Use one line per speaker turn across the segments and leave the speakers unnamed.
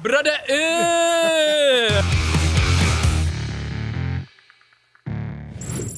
Brother,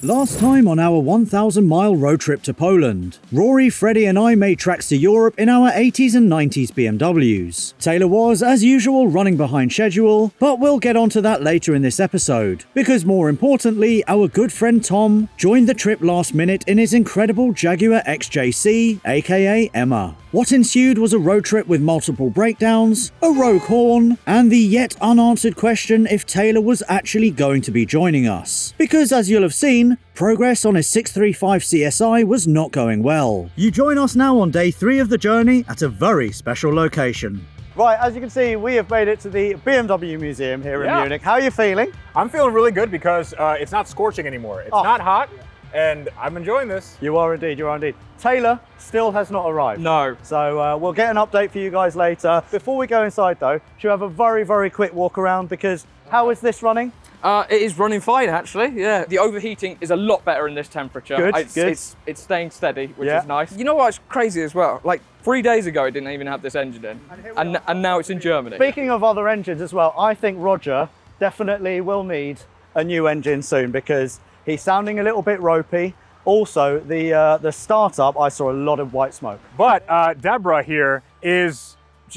Last time on our 1,000-mile road trip to Poland, Rory, Freddie and I made tracks to Europe in our 80s and 90s BMWs. Taylor was, as usual, running behind schedule, but we'll get onto that later in this episode, because more importantly, our good friend Tom joined the trip last minute in his incredible Jaguar XJC, aka Emma. What ensued was a road trip with multiple breakdowns, a rogue horn, and the yet unanswered question if Taylor was actually going to be joining us. Because as you'll have seen, progress on his 635 CSI was not going well. You join us now on day 3 of the journey at a very special location. Right, as you can see, we have made it to the BMW Museum here in Munich. How are you feeling?
I'm feeling really good because it's not scorching anymore. It's not hot, and I'm enjoying this.
You are indeed, you are indeed. Taylor still has not arrived.
No.
So we'll get an update for you guys later. Before we go inside though, should we have a very, very quick walk around because how is this running?
it is running fine, actually. Yeah, the overheating is a lot better in this temperature.
Good,
It's staying steady, which is nice. You know what's crazy as well? Like 3 days ago, it didn't even have this engine in, and now it's in Germany.
Speaking of other engines as well, I think Roger definitely will need a new engine soon because he's sounding a little bit ropey. Also, the startup, I saw a lot of white smoke.
But Deborah here is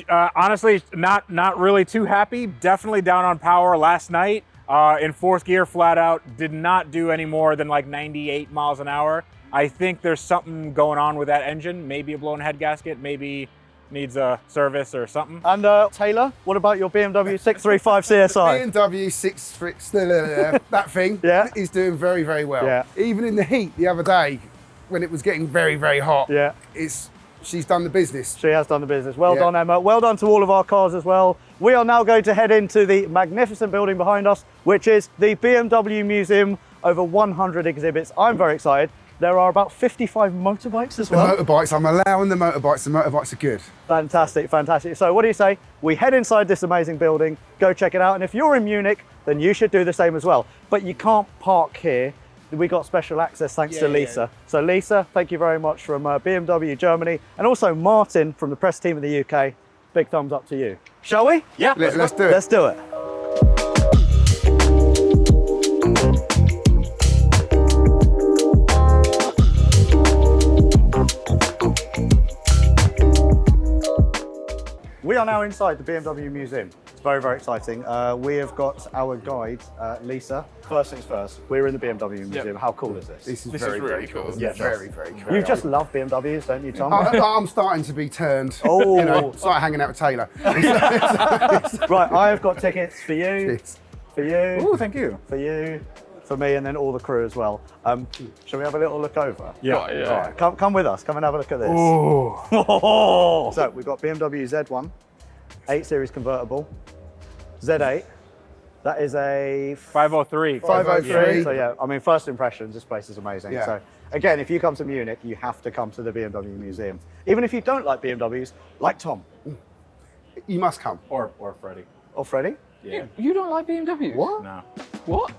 honestly not really too happy. Definitely down on power last night. In fourth gear, flat out, did not do any more than like 98 miles an hour. I think there's something going on with that engine. Maybe a blown head gasket, maybe needs a service or something.
And Taylor, what about your BMW 635 CSI?
BMW 635, that thing is doing very, very well.
Yeah.
Even in the heat the other day, when it was getting very, very hot, she's done the business.
She has done the business. Well done, Emma. Well done to all of our cars as well. We are now going to head into the magnificent building behind us, which is the BMW Museum, over 100 exhibits. I'm very excited. There are about 55 motorbikes as well.
The motorbikes, I'm allowing the motorbikes. The motorbikes are good.
Fantastic, fantastic. So what do you say? We head inside this amazing building, go check it out. And if you're in Munich, then you should do the same as well. But you can't park here. We got special access thanks to Lisa. So Lisa, thank you very much from BMW Germany. And also Martin from the press team of the UK. Big thumbs up to you. Shall we?
Yeah,
let's do it.
Let's do it. We are now inside the BMW Museum. It's very, very exciting. We have got our guide, Lisa. First things first, we're in the BMW Museum. Yep. How cool is this?
This is very,
really
very cool.
Yeah,
very, very cool.
You just love BMWs, don't you, Tom?
I'm starting to be turned.
Oh.
You know, start hanging out with Taylor.
Right, I have got tickets for you, for you,
Ooh, thank you.
for you, for me, and then all the crew as well. Shall we have a little look over?
Yeah.
Oh, yeah.
All right, come with us. Come and have a look at this.
Ooh.
So we've got BMW Z1, 8 Series convertible, Z8. That is a
503.
503. So yeah, I mean, first impressions, this place is amazing.
Yeah.
So again, if you come to Munich, you have to come to the BMW Museum. Even if you don't like BMWs, like Tom.
You must come.
Or Freddie.
Or Freddie.
Yeah.
You don't like BMW?
What?
No.
What?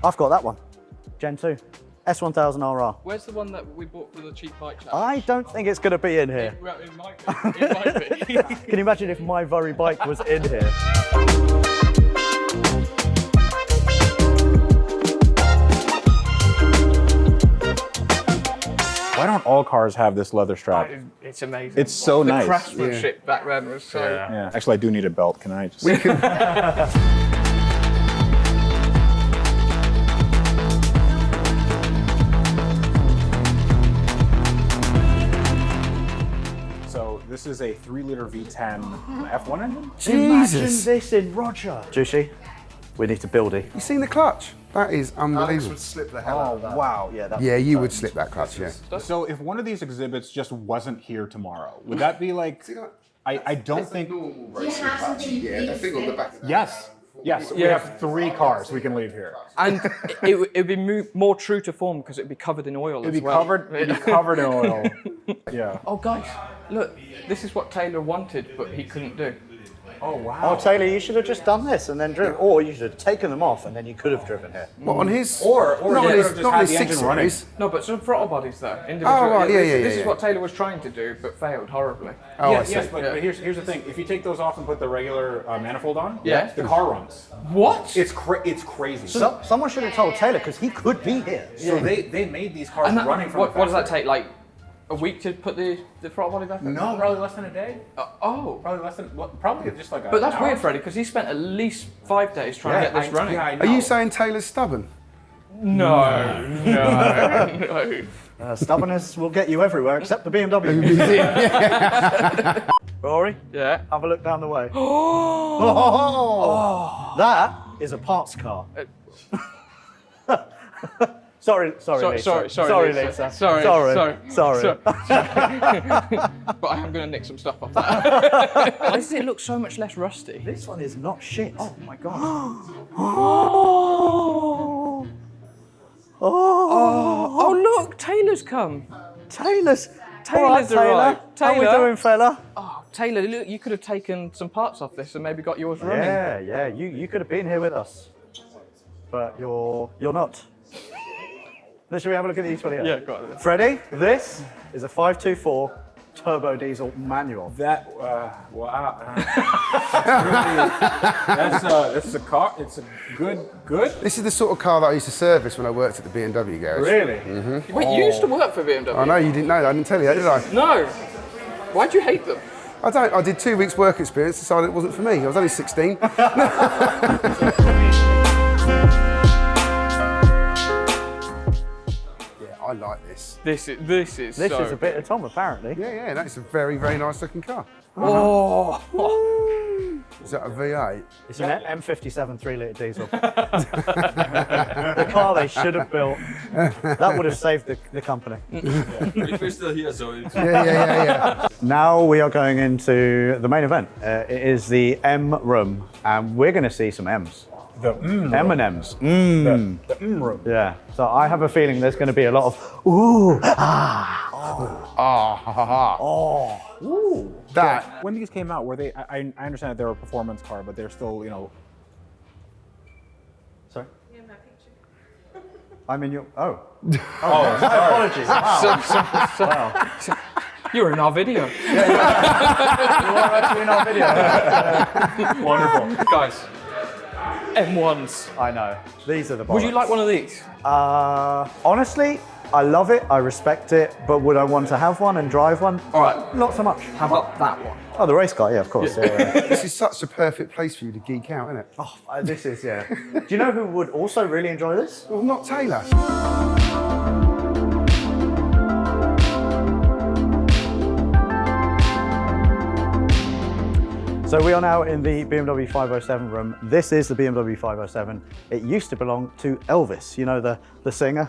I've got that one. Gen 2. S1000RR.
Where's the one that we bought for the cheap bike challenge?
I don't think it's going to be in here.
Well, it might be. It might be.
Can you imagine if my very bike was in here?
Why don't all cars have this leather strap?
It's amazing.
It's so
the
nice.
craftsmanship back then was so...
Yeah. Actually, I do need a belt. Can I just... So this is a 3-liter V10 F1 engine?
Imagine this in Roger. Juicy, we need to build it.
You seen the clutch? That is
Alex
unbelievable.
would slip the hell out of that.
Wow, yeah. That's
Yeah, you would slip that clutch, yeah.
So if one of these exhibits just wasn't here tomorrow, would that be like... I don't think...
Normal racing clutch. Yeah, the thing on the back of that.
Yes, we have 3 cars we can leave here.
And it would be more true to form because it'd be covered in oil
It'd
as
be
well.
covered in oil. Yeah.
Oh guys, look, this is what Taylor wanted, but he couldn't do.
Oh, wow.
Oh, Taylor, you should have just done this and then driven, or you should have taken them off and then you could have driven here.
What, on his?
Or
not on
you
his,
could have just
not
had
on
the
his
engine
6
running.
series.
No, but some throttle bodies though. Individual.
Oh, right,
This is what Taylor was trying to do, but failed horribly.
Oh, I see.
Yes, but here's the thing. If you take those off and put the regular manifold on,
Yeah.
the car runs.
What?
It's crazy.
Someone should have told Taylor, because he could be here.
So they made these cars
And that,
running from
what
the
does that
factory.
take? Like a week to put the throttle body back on?
No, probably less than a day.
Oh.
Probably less than, probably just like a.
But that's
hour.
weird, Freddie, because he spent at least 5 days trying to get this running.
Yeah, I
Are
know.
you saying Taylor's stubborn?
No. No.
Stubbornness will get you everywhere except the BMW. Rory,
Yeah.
have a look down the way. Oh, that is a parts car. Sorry, Lisa.
Sorry,
Lisa.
Sorry.
Sorry.
But I am going to nick some stuff off that. Why does it look so much less rusty?
This one is not shit.
Oh my god. Oh, look, Taylor's come.
Taylor's
Taylor's
all right, Taylor.
arrived.
How we
Taylor.
doing, fella?
Oh, Taylor, look, you could have taken some parts off this and maybe got yours running.
Yeah. You could have been here with us, but you're not. Should we have a look at these one here?
Yeah, got it.
Freddie, this is a 524 turbo diesel manual.
That wow. That's a car. It's a good.
This is the sort of car that I used to service when I worked at the BMW garage.
Really?
Wait, you used to work for BMW?
I know you didn't know that. I didn't tell you that, did I?
No. Why'd you hate them?
I don't. I did 2 weeks work experience, decided it wasn't for me. I was only 16. I like this.
This is
This
so
is a bit of Tom, apparently.
Yeah, that's a very, very nice looking car.
Oh.
Is that a V8?
It's an M57 3-litre diesel. The car they should have built. That would have saved the company.
We're still here, so it's...
Yeah.
Now we are going into the main event. It is the M room, and we're going to see some M's.
The
M&M's.
The room.
Yeah. So I have a feeling there's going to be a lot of ooh,
Ooh. That.
When these came out, were they? I understand that they were a performance car, but they're still,
Sorry. I'm in your. Oh.
apologies.
Wow.
You were in our video.
You are actually in our video.
Wonderful.
Guys, M1s.
I know. These are the.
Would you like one of these?
Honestly, I love it. I respect it. But would I want to have one and drive one?
All right.
Not so much.
How about that one?
Oh, the race car. Yeah, of course. Yeah.
This is such a perfect place for you to geek out, isn't it?
Oh, this is yeah. Do you know who would also really enjoy this?
Well, not Taylor.
So we are now in the BMW 507 room. This is the BMW 507. It used to belong to Elvis, you know, the singer,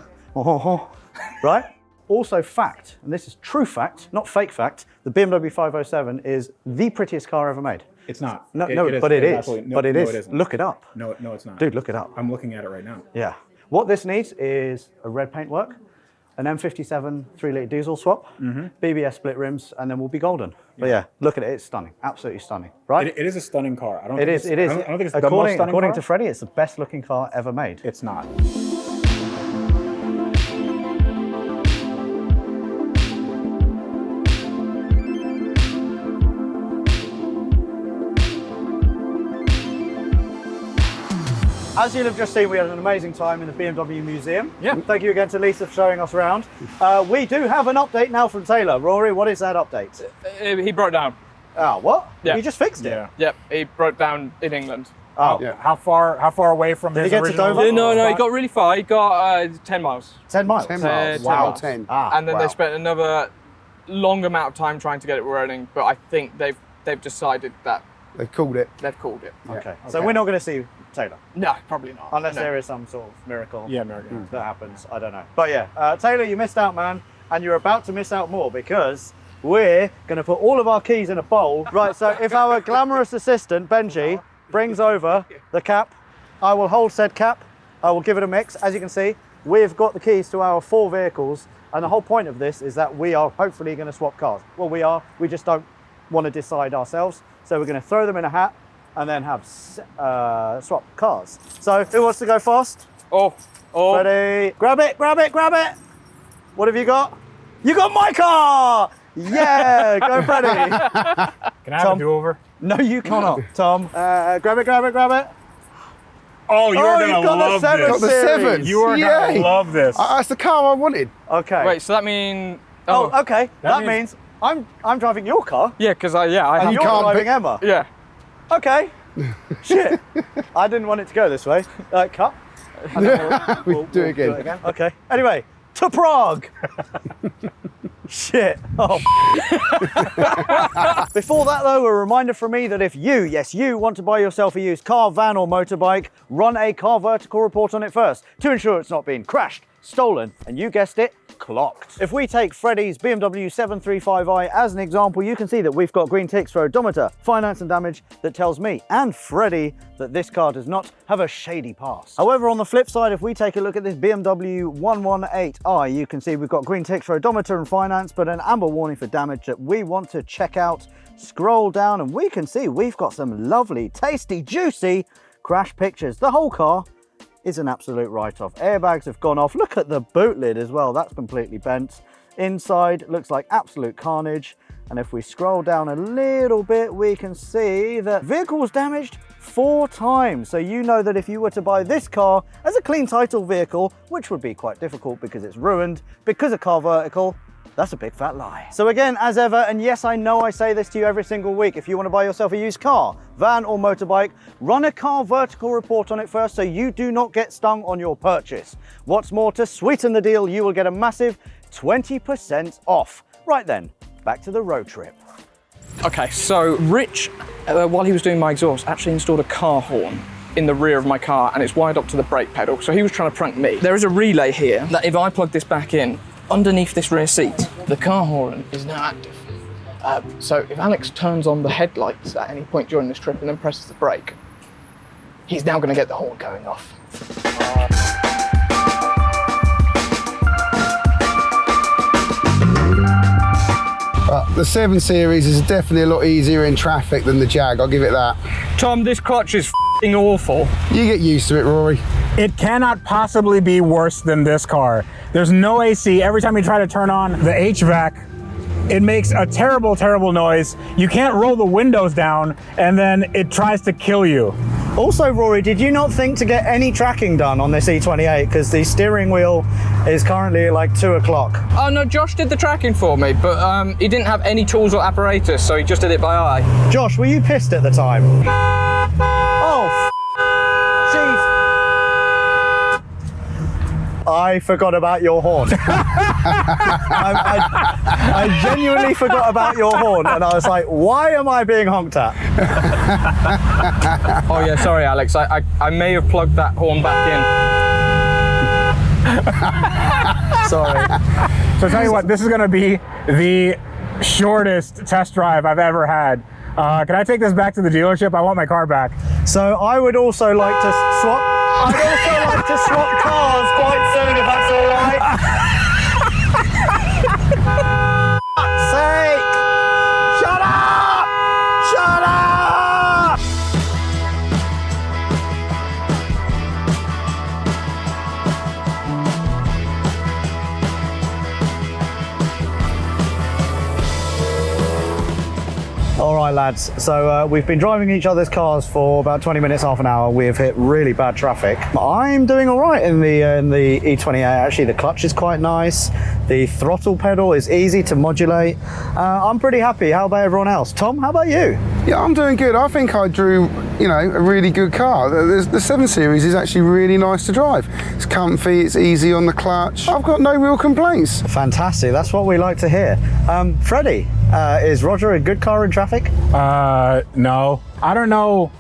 right? Also fact, and this is true fact, not fake fact, the BMW 507 is the prettiest car ever made.
It's not.
No,
It
but it is. But it is.
It isn't.
Look it up.
No, it's not.
Dude, look it up.
I'm looking at it right now.
Yeah. What this needs is a red paintwork, an M57 3-litre diesel swap, BBS split rims, and then we'll be golden. But yeah, look at it. It's stunning. Absolutely stunning. Right?
It is a stunning car. I don't
It
think
is. It is.
I don't think it's the most stunning
According
car.
to Freddie, it's the best looking car ever made.
It's not.
As you'll have just seen, we had an amazing time in the BMW Museum.
Yeah.
Thank you again to Lisa for showing us around. We do have an update now from Taylor. Rory, what is that update?
He broke down.
Ah, what?
Yeah.
You just fixed it?
Yeah.
Yep, he broke down in England.
Oh,
Yeah.
How far away from his
he get to
original?
Dover?
No, he
spot?
got really far. He got 10 miles.
10 miles.
10 miles.
10
Wow,
miles.
10.
Ah,
And then
wow.
they spent another long amount of time trying to get it running, but I think they've decided that
They've called it.
they've called it.
Okay. So we're not going to see Taylor,
No, probably not.
unless
No.
there is some sort of miracle
Yeah, American.
that happens. I don't know. But yeah, Taylor, you missed out, man. And you're about to miss out more because we're going to put all of our keys in a bowl. Right, so if our glamorous assistant, Benji, brings over the cap, I will hold said cap. I will give it a mix. As you can see, we've got the keys to our 4 vehicles. And the whole point of this is that we are hopefully going to swap cars. Well, we are. We just don't want to decide ourselves. So we're going to throw them in a hat and then have swap cars. So who wants to go first?
Oh.
Ready? Grab it, grab it, grab it. What have you got? You got my car! Yeah, go Freddie.
Can I have a do-over?
No, you cannot, Tom. Grab it, grab it, grab it.
Oh, you're gonna
you've got
love
the 7
this.
Got the 7.
You are gonna love this.
That's the car I wanted.
Okay.
Wait, so that means...
Oh, okay. That
means-
means I'm driving your car
Yeah, because I
and
have...
you're
can't
driving
be-
Emma.
Yeah.
Okay. Shit. I didn't want it to go this way. Cut.
We'll do it again.
Okay. Anyway, to Prague. Shit. Oh. Before that though, a reminder from me that if you, yes you, want to buy yourself a used car, van or motorbike, run a car vertical report on it first to ensure it's not being crashed, stolen, and you guessed it, clocked. If we take Freddie's BMW 735i as an example, you can see that we've got green ticks for odometer, finance and damage that tells me and Freddie that this car does not have a shady past. However, on the flip side, if we take a look at this BMW 118i, you can see we've got green ticks for odometer and finance, but an amber warning for damage that we want to check out. Scroll down and we can see we've got some lovely, tasty, juicy crash pictures. The whole car is an absolute write-off. Airbags have gone off. Look at the boot lid as well. That's completely bent. Inside looks like absolute carnage. And if we scroll down a little bit, we can see that vehicle was damaged 4 times. So you know that if you were to buy this car as a clean title vehicle, which would be quite difficult because it's ruined, because of car vertical, that's a big fat lie. So again, as ever, and yes, I know I say this to you every single week, if you want to buy yourself a used car, van or motorbike, run a car vertical report on it first so you do not get stung on your purchase. What's more, to sweeten the deal, you will get a massive 20% off. Right then, back to the road trip.
Okay, so Rich, while he was doing my exhaust, actually installed a car horn in the rear of my car and it's wired up to the brake pedal. So he was trying to prank me. There is a relay here that if I plug this back in, underneath this rear seat, the car horn is now active. So if Alex turns on the headlights at any point during this trip and then presses the brake, he's now going to get the horn going off.
The 7 Series is definitely a lot easier in traffic than the Jag, I'll give it that.
Tom, this clutch is f***ing awful.
You get used to it, Rory.
It cannot possibly be worse than this car. There's no AC. Every time you try to turn on the HVAC, it makes a terrible, terrible noise. You can't roll the windows down and then it tries to kill you.
Also, Rory, did you not think to get any tracking done on this E28? Because the steering wheel is currently at like 2 o'clock.
Oh no, Josh did the tracking for me, but he didn't have any tools or apparatus, so he just did it by eye.
Josh, were you pissed at the time? Oh, jeez. I forgot about your horn. I genuinely forgot about your horn, and I was like, why am I being honked at?
Oh yeah, sorry Alex, I may have plugged that horn back in.
Sorry.
So tell you what, this is gonna be the shortest test drive I've ever had. Can I take this back to the dealership? I want my car back.
So I would also like to swap. I'd also like to swap cars quite soon, if that's all right. Fuck's sake! Shut up! Shut up! All right, lads. So we've been driving each other's cars for about 20 minutes, half an hour. We've hit really bad traffic. I'm doing all right in the E28. Actually, the clutch is quite nice. The throttle pedal is easy to modulate. I'm pretty happy. How about everyone else? Tom, how about you?
Yeah, I'm doing good. I think I drew, a really good car. The 7 Series is actually really nice to drive. It's comfy, it's easy on the clutch. I've got no real complaints.
Fantastic. That's what we like to hear. Freddie, is Roger a good car in traffic?
No. I don't know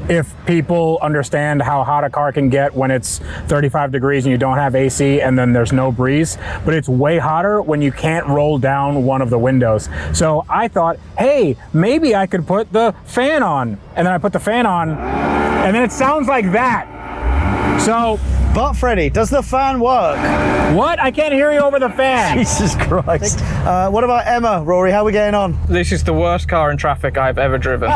if people understand how hot a car can get when it's 35 degrees and you don't have AC and then there's no breeze, but it's way hotter when you can't roll down one of the windows. So I thought, hey, maybe I could put the fan on. And then I put the fan on and then it sounds like that. So
But Freddie, does the fan work?
What? I can't hear you over the fan.
Jesus Christ. What about Emma, Rory? How are we getting on?
This is the worst car in traffic I've ever driven.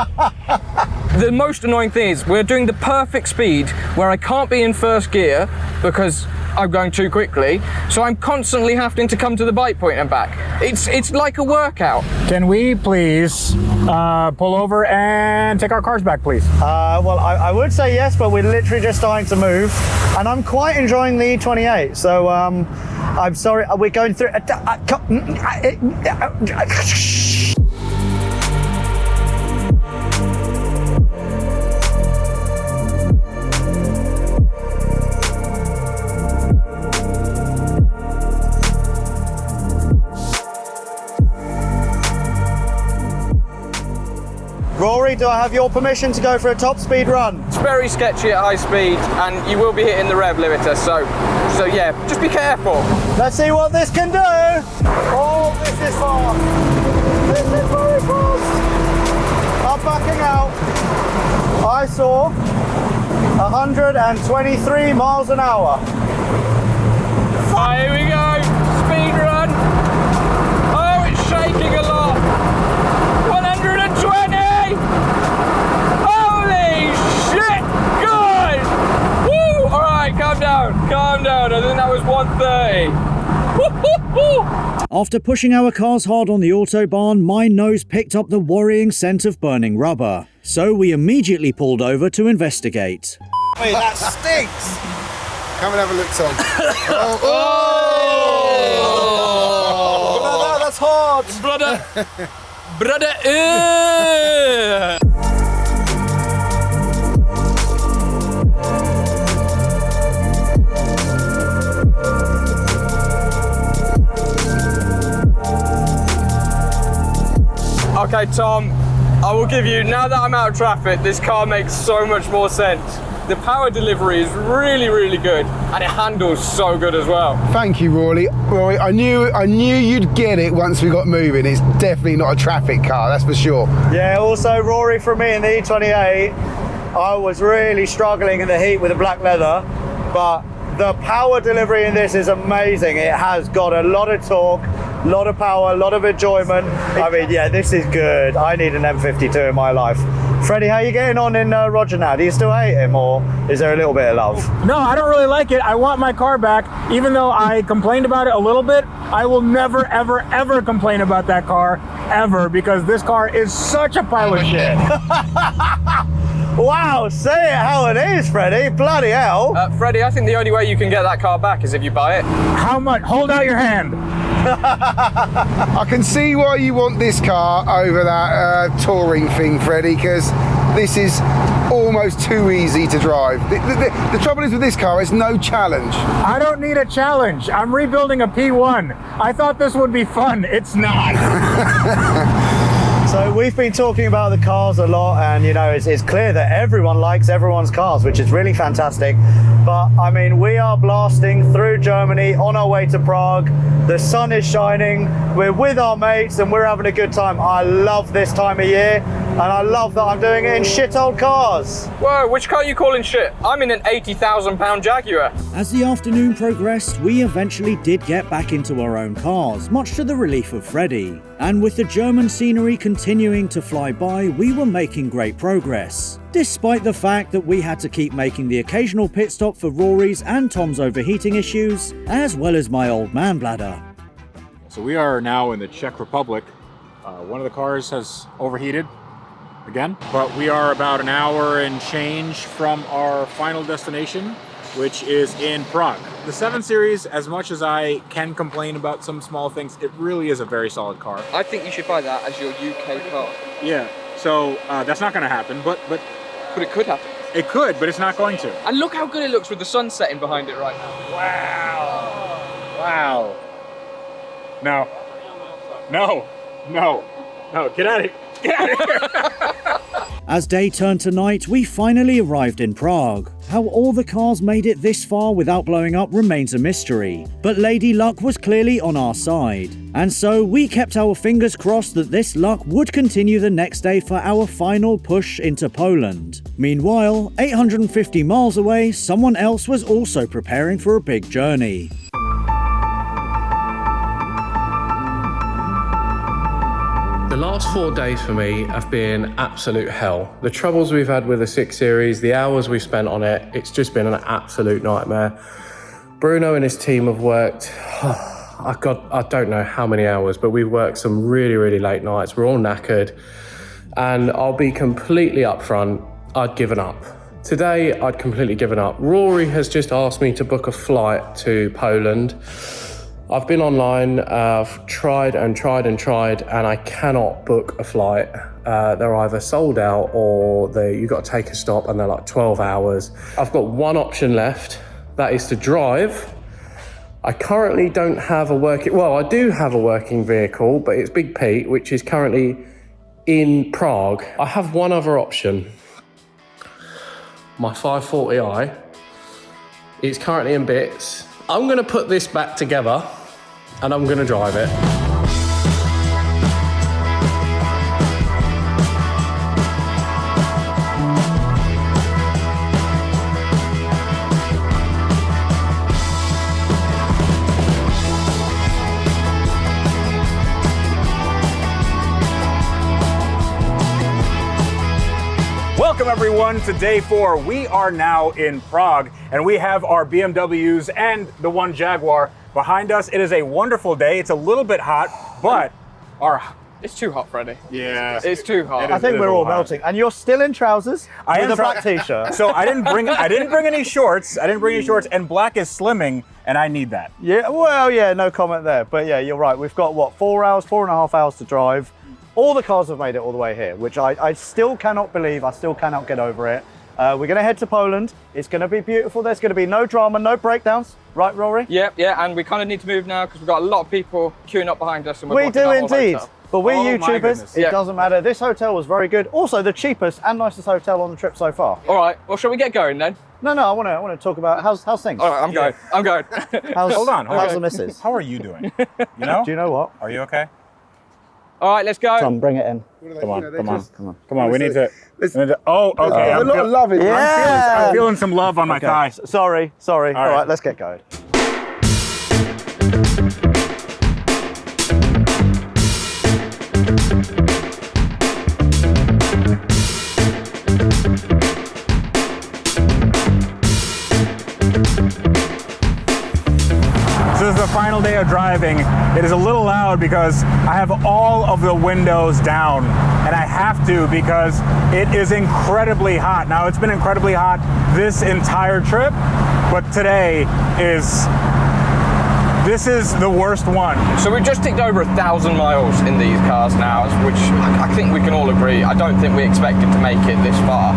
The most annoying thing is we're doing the perfect speed where I can't be in first gear because I'm going too quickly, so I'm constantly having to come to the bike point and back. It's like a workout.
Can we please pull over and take our cars back, please?
Well, I would say yes, but we're literally just starting to move, and I'm quite enjoying the E28. So I'm sorry, we're going through. Rory, do I have your permission to go for a top speed run?
It's very sketchy at high speed, and you will be hitting the rev limiter, so yeah, just be careful.
Let's see what this can do. Oh, this is fast. This is very fast. I'm backing out. I saw 123 miles an hour.
Here we go, speed run. Oh, it's shaking a lot. 120. Holy shit, good. Woo, all right, calm down. I think that was 130. Woo.
After pushing our cars hard on the autobahn, my nose picked up the worrying scent of burning rubber. So we immediately pulled over to investigate.
Wait, that stinks! Come and have a look, Tom.
Oh,
that's hard!
Brother, Okay, Tom, I will give you, now that I'm out of traffic, this car makes so much more sense. The power delivery is really, really good, and it handles so good as well.
Thank you, Rory. Rory, I knew you'd get it once we got moving. It's definitely not a traffic car, that's for sure.
Yeah, also Rory, for me in the E28, I was really struggling in the heat with the black leather, but the power delivery in this is amazing. It has got a lot of torque, a lot of power, a lot of enjoyment. I mean, yeah, this is good. I need an M52 in my life. Freddie, how are you getting on in Roger now? Do you still hate him, or is there a little bit of love?
No, I don't really like it. I want my car back. Even though I complained about it a little bit, I will never, ever, ever complain about that car, ever, because this car is such a pile of shit.
Wow, say it how it is, Freddie. Bloody hell.
Freddie, I think the only way you can get that car back is if you buy it.
How much? Hold out your hand.
I can see why you want this car over that touring thing, Freddie, because this is almost too easy to drive. The trouble is with this car, it's no challenge.
I don't need a challenge. I'm rebuilding a P1. I thought this would be fun. It's not.
So we've been talking about the cars a lot, and you know, it's clear that everyone likes everyone's cars, which is really fantastic. But I mean, we are blasting through Germany on our way to Prague. The sun is shining, we're with our mates, and we're having a good time. I love this time of year, and I love that I'm doing it in shit old cars.
Whoa, which car are you calling shit? I'm in an £80,000 Jaguar.
As the afternoon progressed, we eventually did get back into our own cars, much to the relief of Freddie. And with the German scenery continuing to fly by, we were making great progress, despite the fact that we had to keep making the occasional pit stop for Rory's and Tom's overheating issues, as well as my old man bladder.
So we are now in the Czech Republic. One of the cars has overheated again, but we are about an hour and change from our final destination, which is in Prague. The 7 Series, as much as I can complain about some small things, it really is a very solid car.
I think you should buy that as your UK car.
Yeah, so that's not gonna happen, but
But it could happen.
it could, but it's not going to.
And look how good it looks with the sun setting behind it right now.
Wow. No. No. No. No. Get out of here. Get out of here.
As day turned to night, we finally arrived in Prague. How all the cars made it this far without blowing up remains a mystery, but Lady Luck was clearly on our side. And so we kept our fingers crossed that this luck would continue the next day for our final push into Poland. Meanwhile, 850 miles away, someone else was also preparing for a big journey.
The last 4 days for me have been absolute hell. The troubles we've had with the 6 Series, the hours we've spent on it, it's just been an absolute nightmare. Bruno and his team have worked, I don't know how many hours, but we've worked some really, really late nights. We're all knackered. And I'll be completely upfront, I'd given up. Today, I'd completely given up. Rory has just asked me to book a flight to Poland. I've been online, I've tried, and I cannot book a flight. They're either sold out or you've got to take a stop and they're like 12 hours. I've got one option left, that is to drive. I currently don't have I do have a working vehicle, but it's Big Pete, which is currently in Prague. I have one other option. My 540i, it's currently in bits. I'm gonna put this back together and I'm gonna drive it.
Welcome everyone to day 4. We are now in Prague and we have our BMWs and the one Jaguar behind us. It is a wonderful day. It's a little bit hot, but
It's too hot, Freddie.
yeah,
It's too hot.
I think we're all melting, and you're still in trousers with a black t-shirt.
So I didn't bring any shorts. And black is slimming, and I need that.
Yeah, well, yeah, no comment there. But yeah, you're right. We've got, what, 4.5 hours to drive. All the cars have made it all the way here, which I still cannot believe. I still cannot get over it. We're going to head to Poland. It's going to be beautiful. There's going to be no drama, no breakdowns. Right, Rory?
Yeah, and we kind of need to move now because we've got a lot of people queuing up behind us. And
We do indeed. But we're
Oh, my
YouTubers.
goodness.
It doesn't matter. This hotel was very good. Also, the cheapest and nicest hotel on the trip so far.
All right, well, shall we get going then?
No, I want to talk about how's things.
All right, I'm going.
Hold on.
How's the missus?
How are you doing? You know?
Do you know what?
Are you okay?
All right, let's go.
Tom, bring it in.
Come on. We need to. Oh, okay.
a lot of love in
Yeah.
I'm feeling some love on my thigh.
Sorry. All
right.
right, let's get going.
So this is the final day of driving. It is a little loud because I have all of the windows down, and I have to because it is incredibly hot. Now, it's been incredibly hot this entire trip, but today this is the worst one.
So we've just ticked over 1,000 miles in these cars now, which I think we can all agree. I don't think we expected to make it this far,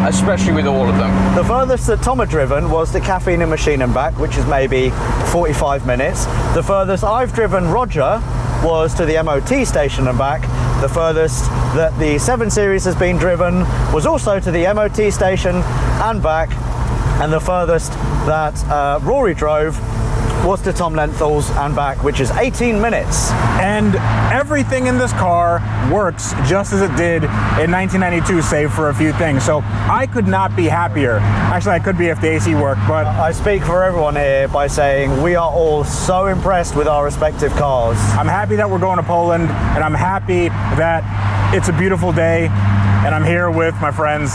especially with all of them.
The furthest that Tom had driven was the Caffeine and Machine and back, which is maybe 45 minutes. The furthest I've driven, Roger, was to the MOT station and back. The furthest that the 7 Series has been driven was also to the MOT station and back. And the furthest that Rory drove was to Tom Lenthal's and back, which is 18 minutes.
And everything in this car works just as it did in 1992, save for a few things. So I could not be happier. Actually, I could be if the AC worked, but
I speak for everyone here by saying we are all so impressed with our respective cars.
I'm happy that we're going to Poland, and I'm happy that it's a beautiful day, and I'm here with my friends,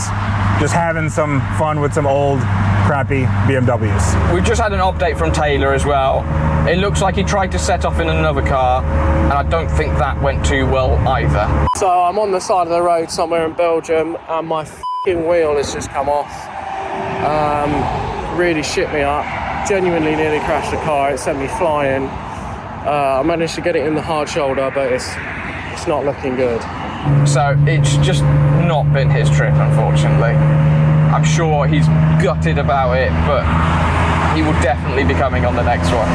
just having some fun with some old, crappy BMWs.
We've just had an update from Taylor as well. It looks like he tried to set off in another car, and I don't think that went too well either.
So I'm on the side of the road somewhere in Belgium and my f***ing wheel has just come off. Really shit me up. Genuinely nearly crashed the car. It sent me flying. I managed to get it in the hard shoulder, but it's not looking good.
So it's just not been his trip, unfortunately. I'm sure he's gutted about it, but he will definitely be coming on the next one.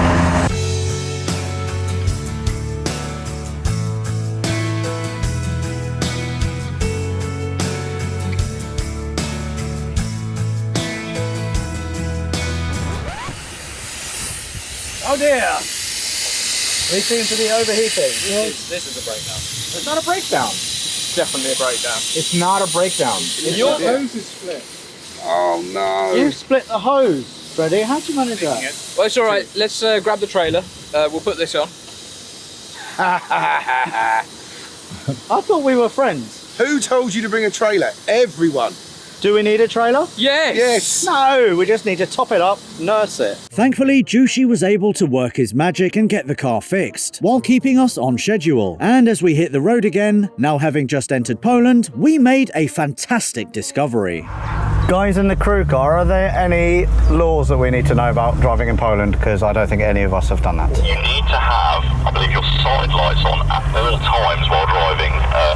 Oh dear! We seem to be overheating.
This is a breakdown.
It's not a breakdown.
Definitely a breakdown.
It's not a breakdown.
Your hose is split.
Oh no.
You split the hose, Freddie. How'd you manage that?
Well, it's all right. Let's grab the trailer. We'll put this on.
I thought we were friends.
Who told you to bring a trailer? Everyone.
Do we need a trailer?
Yes.
Yes.
No, we just need to top it up, nurse it.
Thankfully, Jushi was able to work his magic and get the car fixed, while keeping us on schedule. And as we hit the road again, now having just entered Poland, we made a fantastic discovery.
Guys in the crew car, are there any laws that we need to know about driving in Poland? Because I don't think any of us have done that.
You need to have, I believe, your side lights on at all times while driving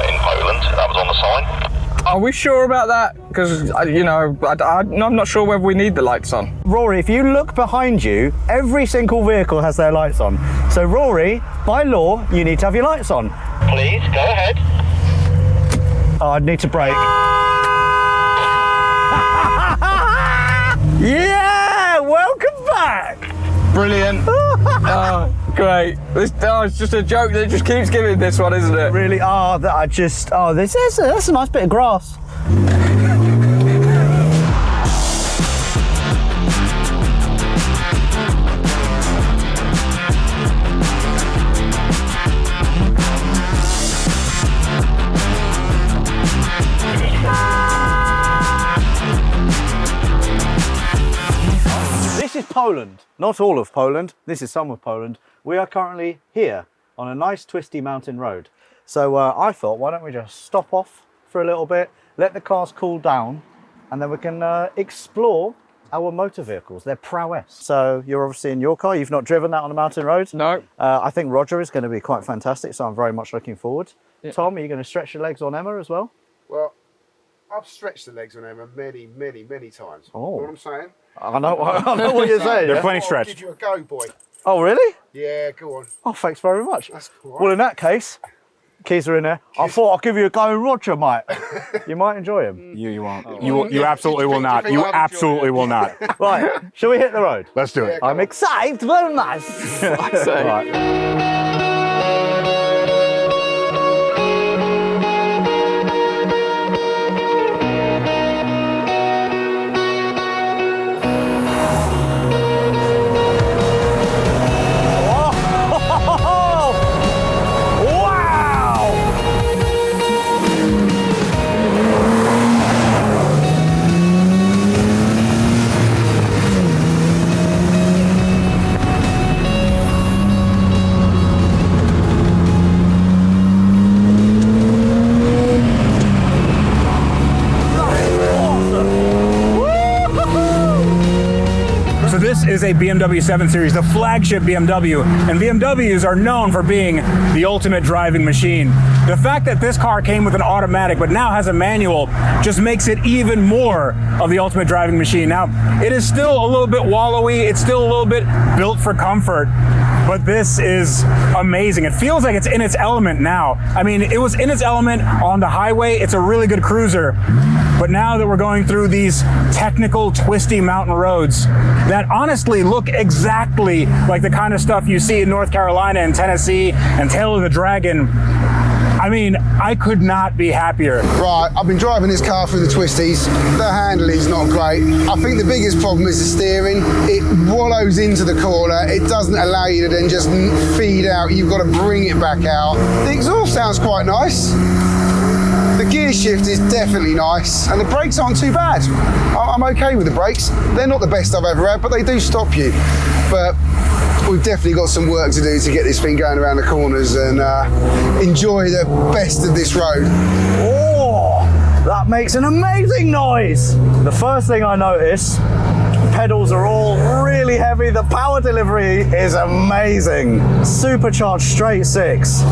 in Poland. That was on the sign.
Are we sure about that? Because, you know, I'm not sure whether we need the lights on.
Rory, if you look behind you, every single vehicle has their lights on. So Rory, by law, you need to have your lights on.
Please, go ahead.
Oh, I'd need to brake. Yeah, welcome back.
Brilliant. Oh, great. It's just a joke that just keeps giving this one, isn't it?
Really? That's a nice bit of grass. This is Poland. Not all of Poland. This is some of Poland. We are currently here on a nice twisty mountain road. So I thought, why don't we just stop off for a little bit, let the cars cool down, and then we can explore our motor vehicles, their prowess. So you're obviously in your car. You've not driven that on a mountain road.
No.
I think Roger is going to be quite fantastic, so I'm very much looking forward.
Yeah.
Tom, are you going to stretch your legs on Emma as well?
Well, I've stretched the legs on Emma many, many, many times.
Oh.
You know what I'm saying?
I know what you're saying.
They're
Yeah?
plenty
I'll
stretched.
give you a go, boy.
Oh, really?
Yeah, go on.
Oh, thanks very much.
That's cool.
Well, in that case, keys are in there. I thought I'd give you a go with Roger, mate. You might enjoy him.
You won't. You absolutely will not. You absolutely will not.
Right, shall we hit the road?
Let's do it.
I'm excited, very nice.
say.
Right.
This is a BMW 7 Series, the flagship BMW, and BMWs are known for being the ultimate driving machine. The fact that this car came with an automatic but now has a manual just makes it even more of the ultimate driving machine. Now, it is still a little bit wallowy, it's still a little bit built for comfort, but this is amazing. It feels like it's in its element now. I mean, it was in its element on the highway, it's a really good cruiser, but now that we're going through these technical, twisty mountain roads that honestly look exactly like the kind of stuff you see in North Carolina and Tennessee and Tail of the Dragon, I mean, I could not be happier.
Right, I've been driving this car through the twisties. The handling's not great. I think the biggest problem is the steering. It wallows into the corner. It doesn't allow you to then just feed out. You've got to bring it back out. The exhaust sounds quite nice. The gear shift is definitely nice, and the brakes aren't too bad. I'm okay with the brakes. They're not the best I've ever had, but they do stop you. But we've definitely got some work to do to get this thing going around the corners and enjoy the best of this road.
Oh, that makes an amazing noise. The first thing I notice, pedals are all really heavy. The power delivery is amazing. Supercharged straight six.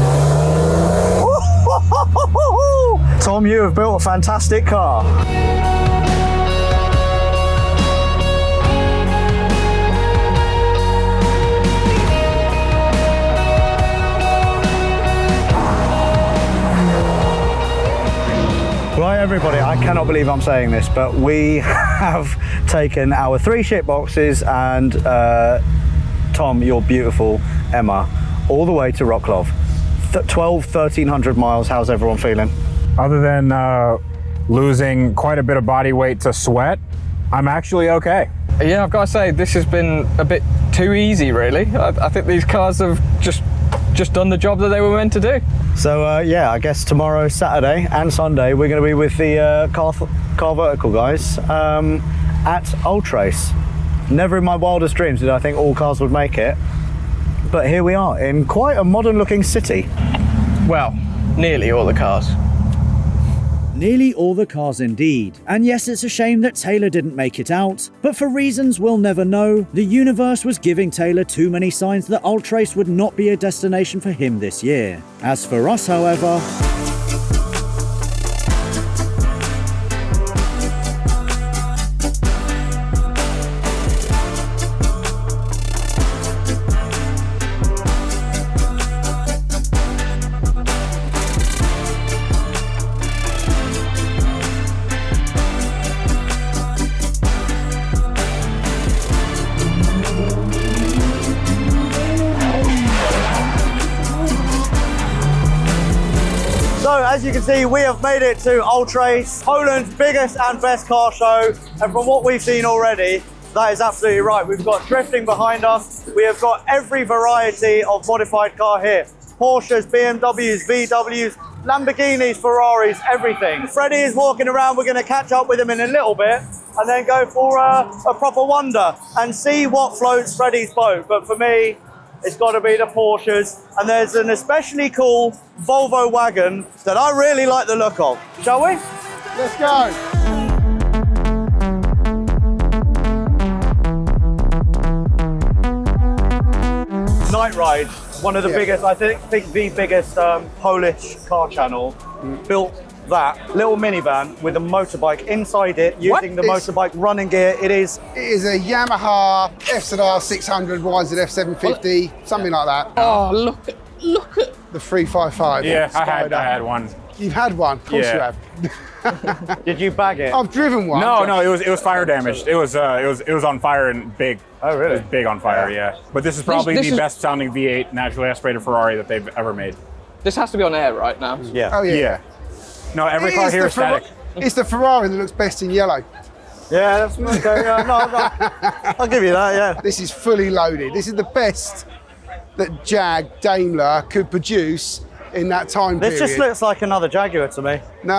Tom, you have built a fantastic car. Right, everybody, I cannot believe I'm saying this, but we have taken our 3 shit boxes and Tom, your beautiful Emma, all the way to Rocklove. 1,300 miles. How's everyone feeling?
Other than losing quite a bit of body weight to sweat, I'm actually okay.
Yeah, I've got to say, this has been a bit too easy, really. I think these cars have just done the job that they were meant to do.
So yeah, I guess tomorrow, Saturday and Sunday, we're going to be with the car vertical guys at Ultrace. Never in my wildest dreams did I think all cars would make it, but here we are in quite a modern looking city.
Well, nearly all the cars.
Nearly all the cars indeed. And yes, it's a shame that Taylor didn't make it out, but for reasons we'll never know, the universe was giving Taylor too many signs that Ultrace would not be a destination for him this year. As for us, however,
So as you can see, we have made it to Ultrace, Poland's biggest and best car show. And from what we've seen already, that is absolutely right. We've got drifting behind us. We have got every variety of modified car here. Porsches, BMWs, VWs, Lamborghinis, Ferraris, everything. Freddie is walking around. We're going to catch up with him in a little bit and then go for a proper wander and see what floats Freddie's boat. But for me, it's got to be the Porsches. And there's an especially cool Volvo wagon that I really like the look of. Shall we?
Let's go.
Night Ride, one of the biggest, I think the biggest Polish car channel, built that little minivan with a motorbike inside it, using the motorbike running gear. It is
a Yamaha FZR 600 YZF 750, something like that.
Oh, look at
The 355.
Yeah, I
Spider.
had one.
You've had one, of course you
Yeah.
have.
Did you bag it?
I've driven one.
No, it was fire damaged. It was on fire and big.
Oh, really?
It was big on fire, yeah. But this is probably
This
the
is-
best sounding V8 naturally aspirated Ferrari that they've ever made.
this has to be on air right now.
Yeah.
Oh yeah.
Yeah. No, every
It
car
is
here
the
is static.
It's the Ferrari that looks best in yellow.
Yeah, that's okay. Yeah, no, I'll give you that, yeah.
This is fully loaded. This is the best that Jag Daimler could produce in that time
This
period.
just looks like another Jaguar to me.
No.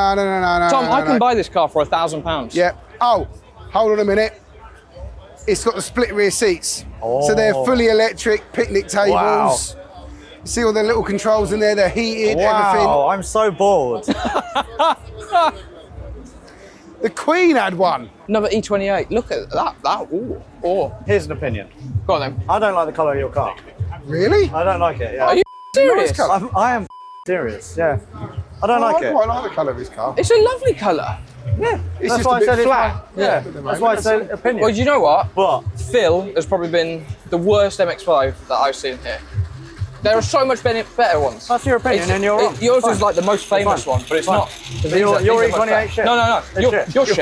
Tom,
no,
I can
no.
buy this car for £1,000.
Yeah. Oh, hold on a minute. It's got the split rear seats. So they're fully electric, picnic tables.
Wow.
You see all the little controls in there, they're heated,
Wow, I'm so bored.
everything. The Queen had one.
Another E28. Look at that. Ooh. Oh.
Here's an opinion.
Go on then.
I don't like the colour of your car.
Really?
I don't like it, yeah.
Are you serious?
Nice colour.
I am serious, yeah. I don't like
I
it.
quite like the colour of his car.
It's a lovely colour.
Yeah,
It's
that's
just
why
a bit
I said
flat.
it's my, yeah, that's why I said opinion.
Well, you know what?
What?
Phil has probably been the worst MX-5 that I've seen here. There are so much better ones.
That's your opinion, and you're wrong.
Yours
Fine.
is like the most famous
Fine.
one, but it's
Fine.
not.
Your
These are
E28
much
shit.
better. No.
It's
You're
shit.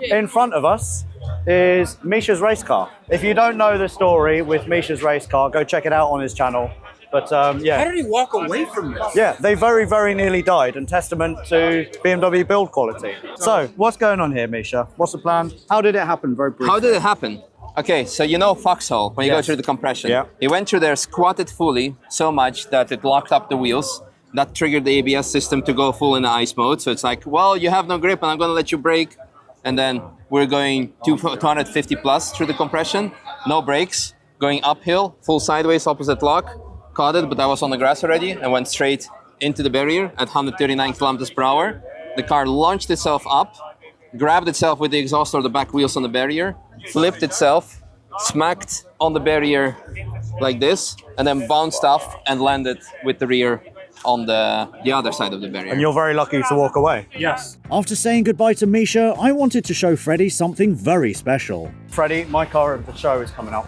shit.
In front of us is Misha's race car. If you don't know the story with Misha's race car, go check it out on his channel. But yeah.
How did he walk away from this?
Yeah, they very, very nearly died, and testament to BMW build quality. So, what's going on here, Misha? What's the plan? How did it happen, very briefly?
How did it happen? Okay, so you know Foxhole, when you go
Yes.
through the compression.
Yeah.
It went through there, squatted fully, so much that it locked up the wheels. That triggered the ABS system to go full in the ice mode. So it's like, well, you have no grip and I'm gonna let you brake. And then we're going 250 plus through the compression, no brakes, going uphill, full sideways, opposite lock. Caught it, but I was on the grass already and went straight into the barrier at 139 kilometers per hour. The car launched itself up, grabbed itself with the exhaust or the back wheels on the barrier, flipped itself, smacked on the barrier like this, and then bounced off and landed with the rear on the other side of the barrier.
And you're very lucky to walk away.
Yes.
After saying goodbye to Misha, I wanted to show Freddie something very special.
Freddie, my car of the show is coming up.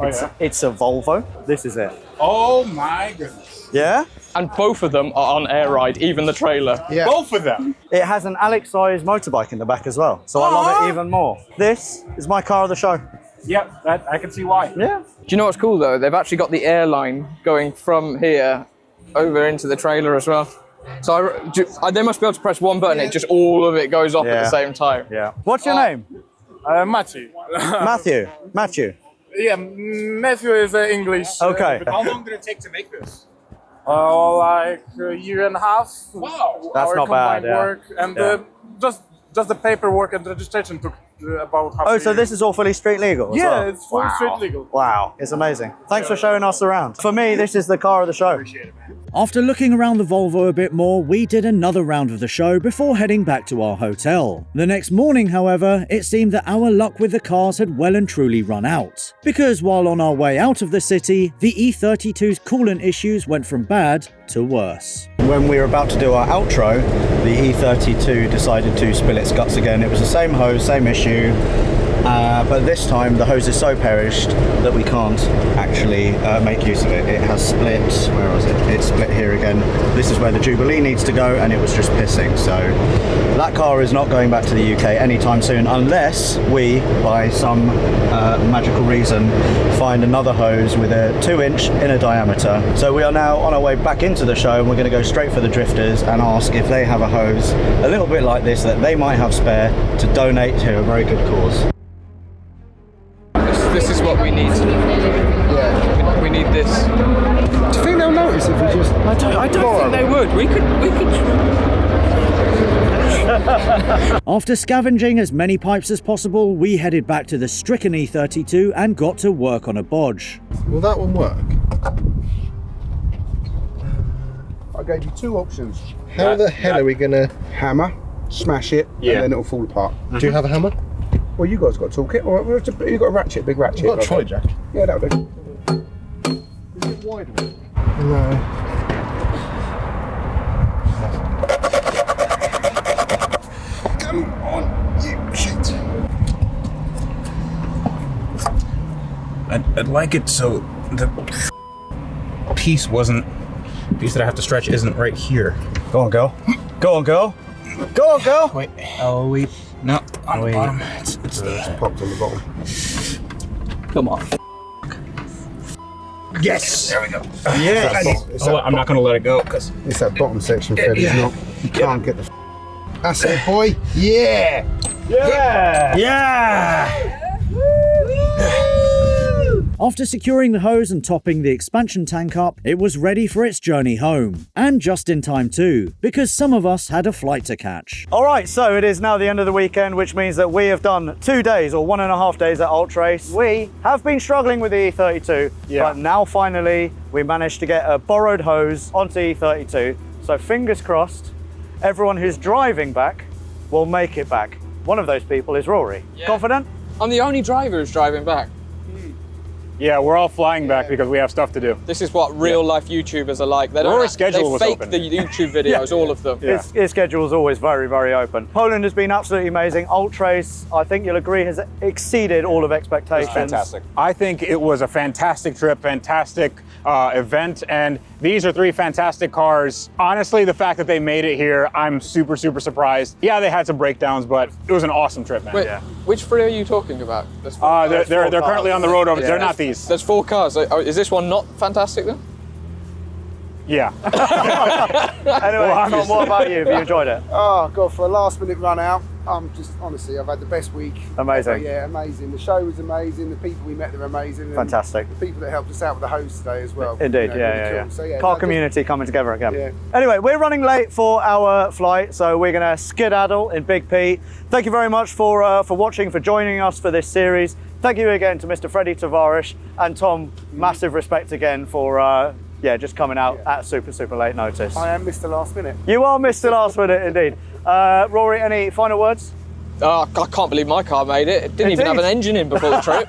It's a Volvo. This is it.
Oh my goodness.
Yeah?
And both of them are on air ride, even the trailer.
Yeah.
Both of them.
It has an Alex size motorbike in the back as well, so I love it even more. This is my car of the show.
Yep, that I can see why.
Yeah.
Do you know what's cool though? They've actually got the airline going from here over into the trailer as well. So they must be able to press one button, it just all of it goes off at the same time.
Yeah. What's your name?
Matthew.
Matthew.
Yeah, Matthew is English.
Okay.
How long did it take to make this? Like a year and a half. Wow.
That's
Our
not bad,
combined
yeah.
work and just the paperwork and the registration took about half a
Oh,
year.
so this is all fully street legal as
Yeah,
well?
it's fully street legal.
Wow, it's amazing. Thanks for showing us around. For me, this is the car of the show.
Appreciate it, man.
After looking around the Volvo a bit more, we did another round of the show before heading back to our hotel. The next morning, however, it seemed that our luck with the cars had well and truly run out. Because while on our way out of the city, the E32's coolant issues went from bad to worse.
When we were about to do our outro, the E32 decided to spill its guts again. It was the same hose, same issue. But this time the hose is so perished that we can't actually make use of it. It has split, where was it? It's split here again. This is where the Jubilee needs to go, and it was just pissing. So that car is not going back to the UK anytime soon unless we, by some magical reason, find another hose with a 2-inch inner diameter. So we are now on our way back into the show, and we're going to go straight for the drifters and ask if they have a hose a little bit like this that they might have spare to donate to a very good cause.
This is what we need. Yeah. We need this.
Do you think they'll notice if we just...
I don't think they would. We could.
After scavenging as many pipes as possible, we headed back to the stricken E32 and got to work on a bodge.
Will that one work? I gave you 2 options. How the hell are we going to hammer, smash it, and then it'll fall apart? Do you have a hammer? Well, you guys got a toolkit, or you got a ratchet, big ratchet.
You've got a trolley jack.
Yeah, that'll do.
Is it wide one?
No. Come on, you shit.
I'd like it so the piece that I have to stretch isn't right here.
Go on, girl. Go on, girl. Go on, girl.
Wait. Oh, wait. No, on the bottom. It's
popped on the bottom.
Come on.
Yes. There we go.
Yes.
I'm not going to let it go because
it's that bottom section, Fred. It's not. You can't get the. That's it, boy. Yeah.
Yeah.
Yeah! After securing the hose and topping the expansion tank up, it was ready for its journey home. And just in time too, because some of us had a flight to catch.
All right, so it is now the end of the weekend, which means that we have done 2 days or 1.5 days at Ultrace. We have been struggling with the E32, but now finally we managed to get a borrowed hose onto E32. So fingers crossed, everyone who's driving back will make it back. One of those people is Rory. Yeah. Confident?
I'm the only driver who's driving back.
Yeah, we're all flying back because we have stuff to do.
This is what real life YouTubers are like. They
Rory's schedule was
fake
open.
the YouTube videos, all of them.
Yeah. His schedule is always very, very open. Poland has been absolutely amazing. Ultrace, I think you'll agree, has exceeded all of expectations.
Fantastic. I think it was a fantastic trip, fantastic event, and these are 3 fantastic cars. Honestly, the fact that they made it here, I'm super, super surprised. Yeah, they had some breakdowns, but it was an awesome trip, man.
Wait, which 3 are you talking about?
They're currently on the road over. They're not these.
There's 4 cars. Is this one not fantastic then?
Yeah.
Anyway, Tom, what about you? Have you enjoyed it?
Oh God, for a last minute run out, I'm just honestly, I've had the best week.
Amazing.
Yeah, amazing. The show was amazing. The people we met, they're amazing.
Fantastic.
The people that helped us out with the host today as well.
Indeed,
really cool. So,
Car community coming together again.
Yeah.
Anyway, we're running late for our flight, so we're going to skedaddle in Big P. Thank you very much for watching, for joining us for this series. Thank you again to Mr. Freddie Tavares and Tom. Massive respect again for just coming out at super, super late notice.
I am Mr. Last Minute.
You are Mr. Last Minute, indeed. Rory, any final words?
Oh, I can't believe my car made it. It didn't even have an engine in before the trip.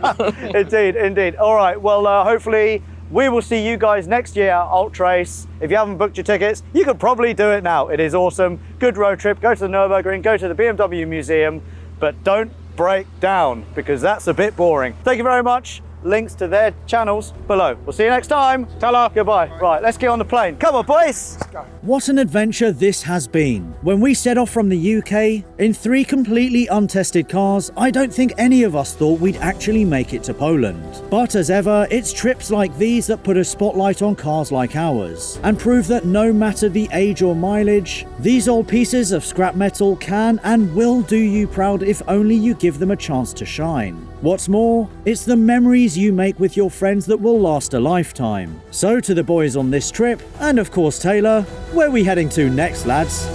Indeed. All right, well, hopefully we will see you guys next year at Ultrace. If you haven't booked your tickets, you could probably do it now. It is awesome. Good road trip. Go to the Nürburgring, go to the BMW Museum, but don't break down because that's a bit boring. Thank you very much. links to their channels below. We'll see you next time.
Ta-la.
Goodbye. Right, let's get on the plane. Come on, boys.
What an adventure this has been. When we set off from the UK, in 3 completely untested cars, I don't think any of us thought we'd actually make it to Poland. But as ever, it's trips like these that put a spotlight on cars like ours, and prove that no matter the age or mileage, these old pieces of scrap metal can and will do you proud if only you give them a chance to shine. What's more, it's the memories you make with your friends that will last a lifetime. So to the boys on this trip, and of course Taylor, where are we heading to next, lads?